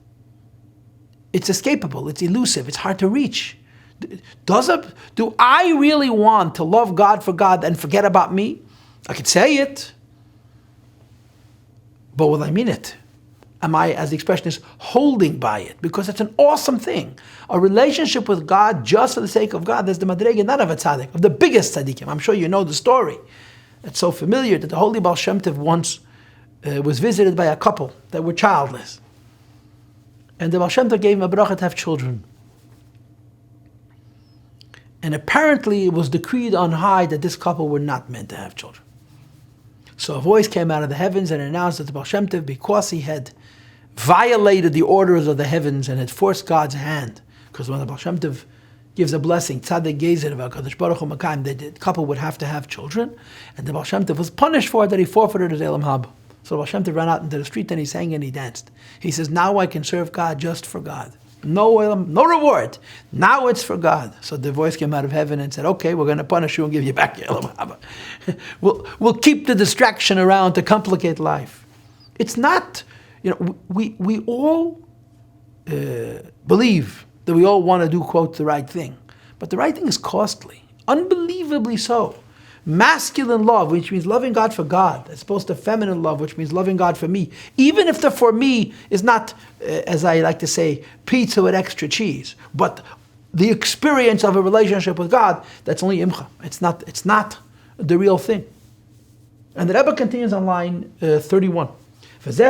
A: it's escapable, it's elusive, it's hard to reach. Do I really want to love God for God and forget about me? I could say it, but will I mean it? Am I, as the expression is, holding by it? Because it's an awesome thing. A relationship with God just for the sake of God. There's the madrega, not of a tzaddik, of the biggest tzaddikim. I'm sure you know the story. It's so familiar that the holy Baal Shem Tov once was visited by a couple that were childless. And the Baal Shem Tov gave him a bracha to have children. And apparently it was decreed on high that this couple were not meant to have children. So a voice came out of the heavens and announced that the Baal Shem Tov, because he had violated the orders of the heavens and had forced God's hand, because when the Baal Shem Tov gives a blessing, tzaddik gezer v'akadosh baruch hu makayim, the couple would have to have children, and the Baal Shem Tov was punished for it, that he forfeited his Elam Haba. So the Baal Shem Tov ran out into the street and he sang and he danced. He says, now I can serve God just for God. No reward. Now it's for God. So the voice came out of heaven and said, okay, we're going to punish you and give you back your Elam Haba. We'll keep the distraction around to complicate life. It's not, we all believe that we all want to do, quote, the right thing. But the right thing is costly, unbelievably so. Masculine love, which means loving God for God, as opposed to feminine love, which means loving God for me. Even if the for me is not, as I like to say, pizza with extra cheese, but the experience of a relationship with God, that's only imcha. It's not the real thing. And the Rebbe continues on line 31. This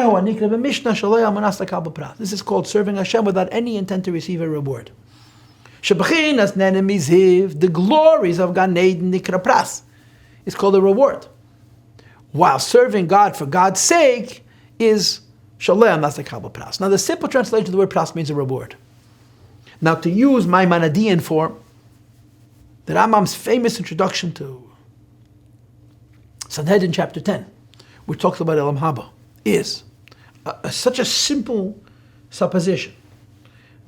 A: is called serving Hashem without any intent to receive a reward. The glories of Gan Eden nikra pras is called a reward, while serving God for God's sake is shalei nasakal pras. Now the simple translation of the word pras means a reward. Now to use my Maimonidean form, the Rambam's famous introduction to Sanhedrin chapter 10, which talks about Elam Haba, is such a simple supposition.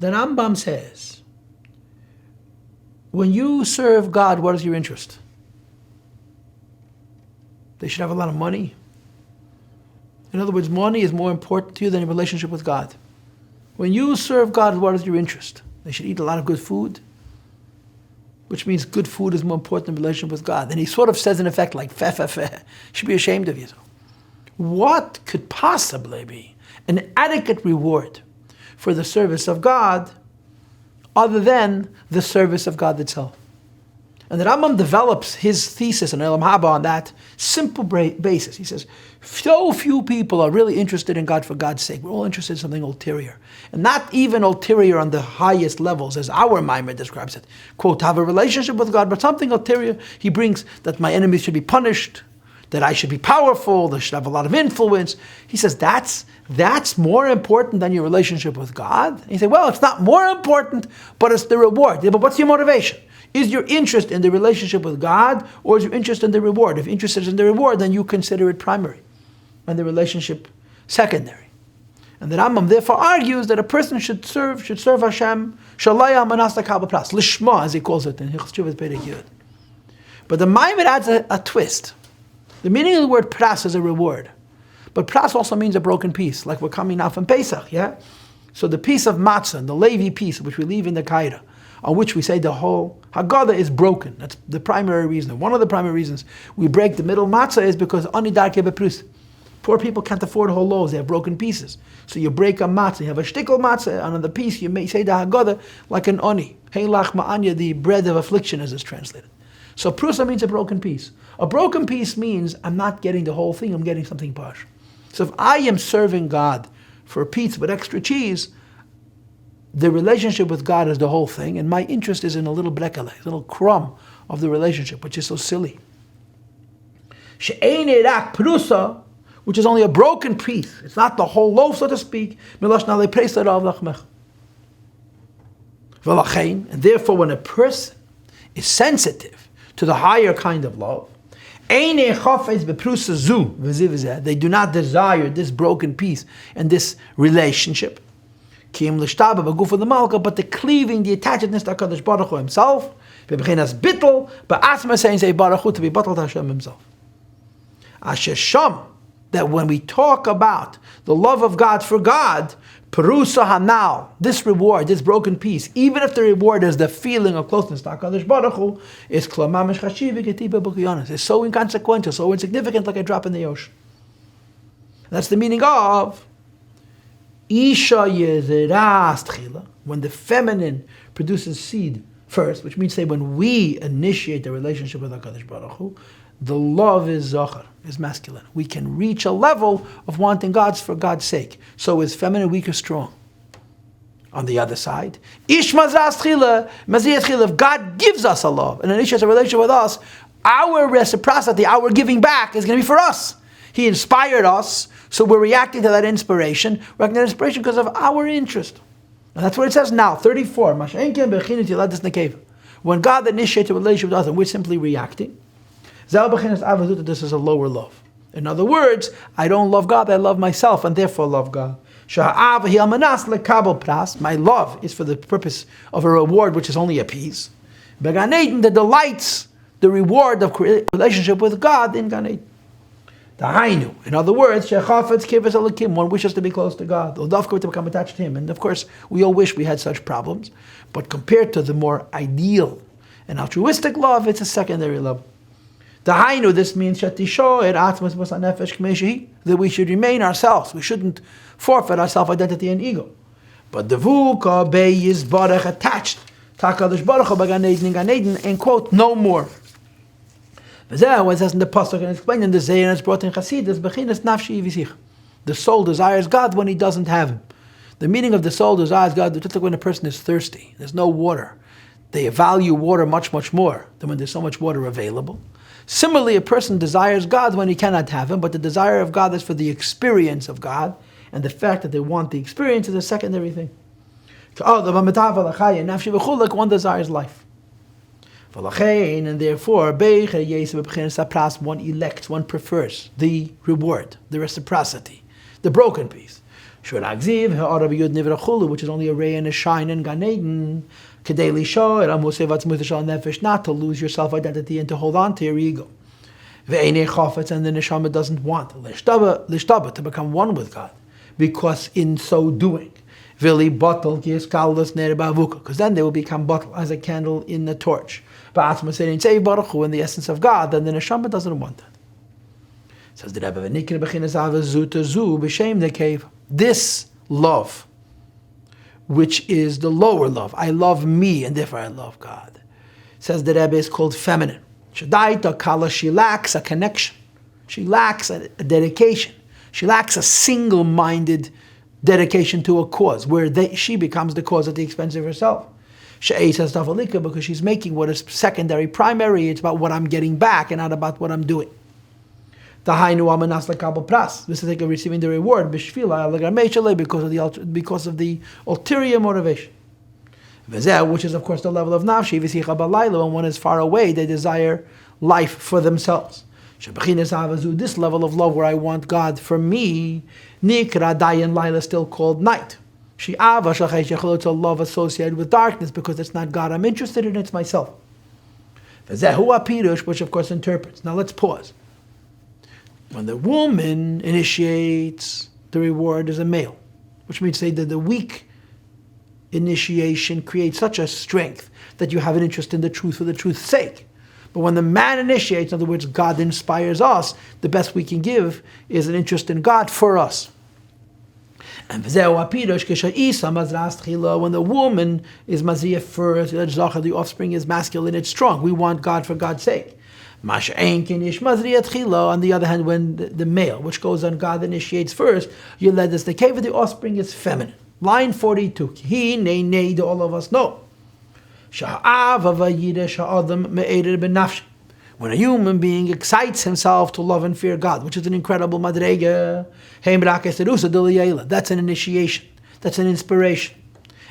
A: The Rambam says, when you serve God, what is your interest? They should have a lot of money. In other words, money is more important to you than your relationship with God. When you serve God, what is your interest? They should eat a lot of good food, which means good food is more important than relationship with God. And he sort of says in effect like, you should be ashamed of yourself. What could possibly be an adequate reward for the service of God other than the service of God itself? And the Rambam develops his thesis on Elam Haba on that simple basis. He says, so few people are really interested in God for God's sake. We're all interested in something ulterior. And not even ulterior on the highest levels, as our Maimon describes it. Quote, have a relationship with God, but something ulterior. He brings that my enemies should be punished, that I should be powerful, that I should have a lot of influence. He says, that's more important than your relationship with God? And you say, well, it's not more important, but it's the reward. Yeah, but what's your motivation? Is your interest in the relationship with God, or is your interest in the reward? If interest is in the reward, then you consider it primary, and the relationship secondary. And the Rambam therefore argues that a person should serve Hashem, shalaya manas lakabel pras, lishma, as he calls it in Hilchos Perek Yud. But the Maimon adds a twist. The meaning of the word pras is a reward, but pras also means a broken piece, like we're coming now from Pesach, yeah? So the piece of matzah, the Levi piece, which we leave in the Kaira, on which we say the whole Haggadah is broken. That's the primary reason. One of the primary reasons we break the middle matzah is because ani darke beprus. Poor people can't afford whole loaves, they have broken pieces. So you break a matzah, you have a shtickle matzah, and on the piece you may say the Haggadah like an oni. Heilach ma'anya, the bread of affliction as it's translated. So prusa means a broken piece. A broken piece means I'm not getting the whole thing, I'm getting something partial. So if I am serving God for a pizza with extra cheese, the relationship with God is the whole thing, and my interest is in a little brekele, a little crumb of the relationship, which is so silly. She'ein erak prusa, which is only a broken piece. It's not the whole loaf, so to speak. And therefore, when a person is sensitive to the higher kind of love, they do not desire this broken piece and this relationship. But the cleaving, the attachedness to HaKadosh Baruch Hu himself, to be Baruch to be Batal Hashem himself. That when we talk about the love of God for God, Perusa Hanal, this reward, this broken piece, even if the reward is the feeling of closeness to HaKadosh Baruch Hu, is it's so inconsequential, so insignificant, like a drop in the ocean. That's the meaning of Isha Yezeras Tchila, when the feminine produces seed first, which means, say, when we initiate the relationship with HaKadosh Baruch Hu, the love is zachar, is masculine. We can reach a level of wanting God's for God's sake. So is feminine weak or strong? On the other side, Ish Mazras Tchila, Maziyas Tchila, if God gives us a love and initiates a relationship with us, our reciprocity, our giving back is going to be for us. He inspired us, so we're reacting to that inspiration. We're reacting to that inspiration because of our interest. And that's what it says now, 34. When God initiates a relationship with us and we're simply reacting, this is a lower love. In other words, I don't love God, I love myself, and therefore love God. My love is for the purpose of a reward which is only a piece. The delights, the reward of relationship with God in Gan Eden. In other words, one wishes to be close to God, or to become attached to Him. And of course, we all wish we had such problems. But compared to the more ideal and altruistic love, it's a secondary level. This means that we should remain ourselves. We shouldn't forfeit our self-identity and ego. But the vuka is attached to HaKadosh Baruch Hu Gan Eden, and quote, no more. What it says in the Pasuk and explained in the Zayir, and it's brought in Chassidus, Bechinas Nafshi Visich. The soul desires God when he doesn't have him. The meaning of the soul desires God, just like when a person is thirsty, there's no water. They value water much, much more than when there's so much water available. Similarly, a person desires God when he cannot have him, but the desire of God is for the experience of God, and the fact that they want the experience is a secondary thing. One desires life. And therefore, one elects, one prefers the reward, the reciprocity, the broken piece. Which is only a ray and a shine in Gan Eden, not to lose your self-identity and to hold on to your ego. And the neshama doesn't want to become one with God, because in so doing, because then they will become bottle as a candle in the torch. But in the essence of God, then the neshama doesn't want that. Says the Rabbi, this love, which is the lower love, I love me and therefore I love God, says the Rabbi, is called feminine. She lacks a connection. She lacks a dedication. She lacks a single-minded dedication to a cause, where she becomes the cause at the expense of herself. Because she's making what is secondary primary. It's about what I'm getting back and not about what I'm doing. This is like receiving the reward because of the ulterior motivation. Which is of course the level of nafshi. When one is far away, they desire life for themselves. This level of love where I want God for me, Nikra Dayan Laila, still called night. It's a love associated with darkness because it's not God I'm interested in, it's myself. Which of course interprets. Now let's pause. When the woman initiates, the reward is a male, which means say that the weak initiation creates such a strength that you have an interest in the truth for the truth's sake. But when the man initiates, in other words, God inspires us, the best we can give is an interest in God for us. And when the woman is maziyah first, the offspring is masculine, it's strong. We want God for God's sake. On the other hand, when the male, which goes on God, initiates first, you let us the cave of the offspring is feminine. Line 42. He, nay, all of us know. When a human being excites himself to love and fear God, which is an incredible madrega, that's an initiation, that's an inspiration.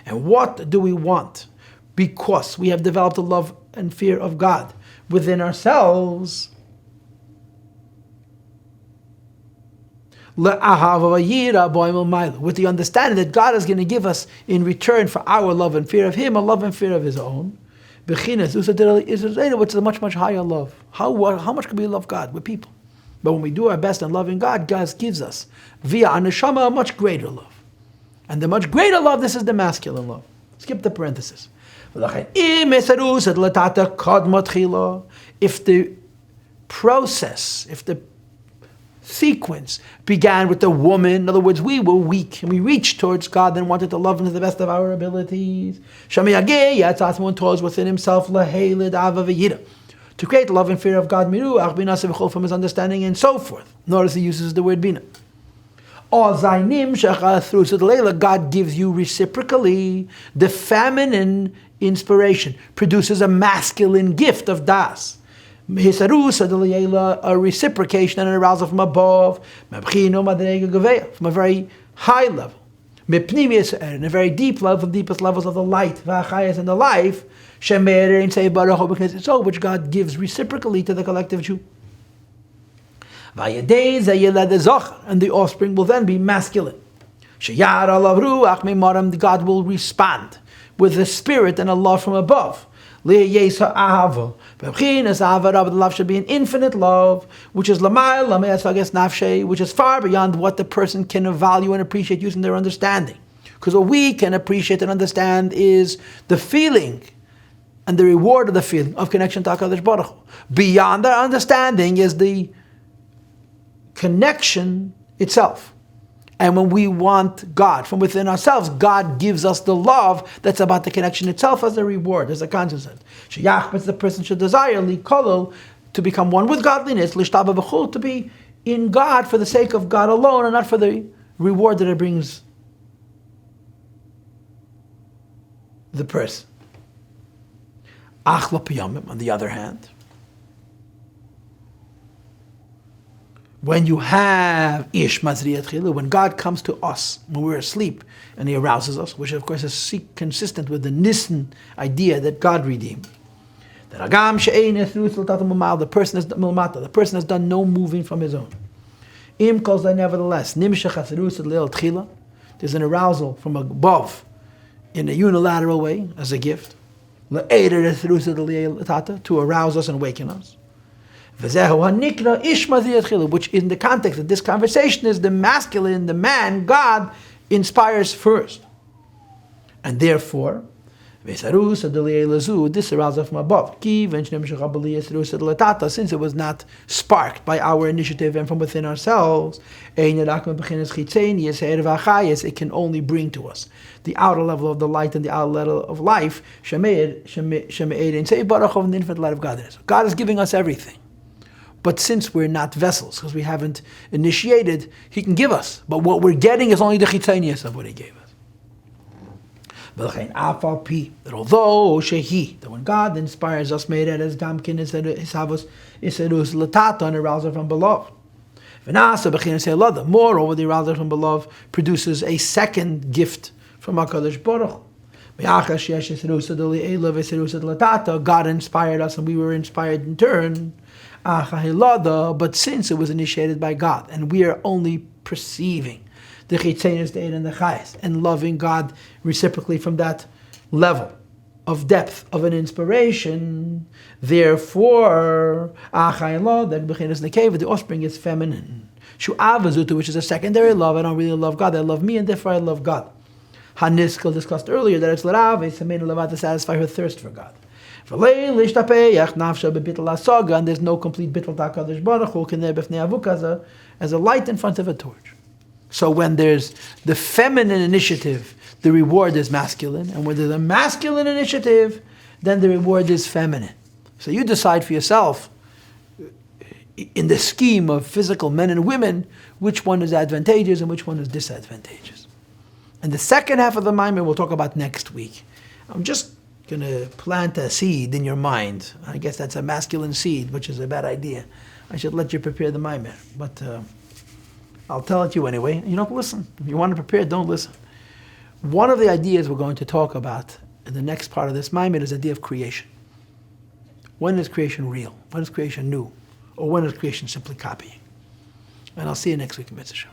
A: And what do we want? Because we have developed a love and fear of God within ourselves, with the understanding that God is going to give us in return for our love and fear of Him, a love and fear of His own, which is a much, much higher love. How much can we love God? We're people. But when we do our best in loving God, God gives us, via our neshama, a much greater love. And the much greater love, this is the masculine love. Skip the parenthesis. If the process, if the sequence began with the woman, in other words, we were weak and we reached towards God and wanted to love Him to the best of our abilities. One toils within himself to create love and fear of God from his understanding and so forth. Notice he uses the word bina. God gives you reciprocally the feminine inspiration, produces a masculine gift of das. A reciprocation and an arousal from above, from a very high level, and a very deep level, from the deepest levels of the light, and the life, which God gives reciprocally to the collective Jew. And the offspring will then be masculine. God will respond with a spirit and a love from above. The love should be an infinite love, which is which is far beyond what the person can value and appreciate using their understanding. Because what we can appreciate and understand is the feeling and the reward of the feeling of connection to HaKadosh Baruch Hu. Beyond our understanding is the connection itself. And when we want God from within ourselves, God gives us the love that's about the connection itself as a reward, as a consequence. The person should desire to become one with godliness, to be in God for the sake of God alone and not for the reward that it brings the person. Achla piyamim, on the other hand, when you have ish mazriyat chilu, when God comes to us when we're asleep and He arouses us, which of course is consistent with the Nissen idea that God redeemed. The person has done no moving from his own. Nevertheless, there's an arousal from above in a unilateral way as a gift to arouse us and awaken us. Which in the context of this conversation is the masculine, the man, God inspires first. And therefore, this arouses from above. Since it was not sparked by our initiative and from within ourselves, it can only bring to us the outer level of the light and the outer level of life, in the infinite light of godliness. God is giving us everything. But since we're not vessels, because we haven't initiated, He can give us. But what we're getting is only the chitzonius of what He gave us. That although that when God inspires us, made it as damkin is and arouser from below. Moreover, the arouser from below produces a second gift from HaKadosh Baruch Hu. God inspired us and we were inspired in turn. But since it was initiated by God and we are only perceiving the chitzenis, the and the chayes, and loving God reciprocally from that level of depth of an inspiration, therefore, the offspring is feminine. Which is a secondary love. I don't really love God, I love me, and therefore I love God. Haniskal discussed earlier that it's to satisfy her thirst for God. And there's no complete bittul HaKadosh Baruch Hu as a light in front of a torch. So when there's the feminine initiative, the reward is masculine. And when there's a masculine initiative, then the reward is feminine. So you decide for yourself, in the scheme of physical men and women, which one is advantageous and which one is disadvantageous. And the second half of the Maamar we'll talk about next week. I'm just going to plant a seed in your mind. I guess that's a masculine seed, which is a bad idea. I should let you prepare the Maamar. But I'll tell it to you anyway. You don't listen. If you want to prepare, don't listen. One of the ideas we're going to talk about in the next part of this Maamar is the idea of creation. When is creation real? When is creation new? Or when is creation simply copying? And I'll see you next week in Mitzvah.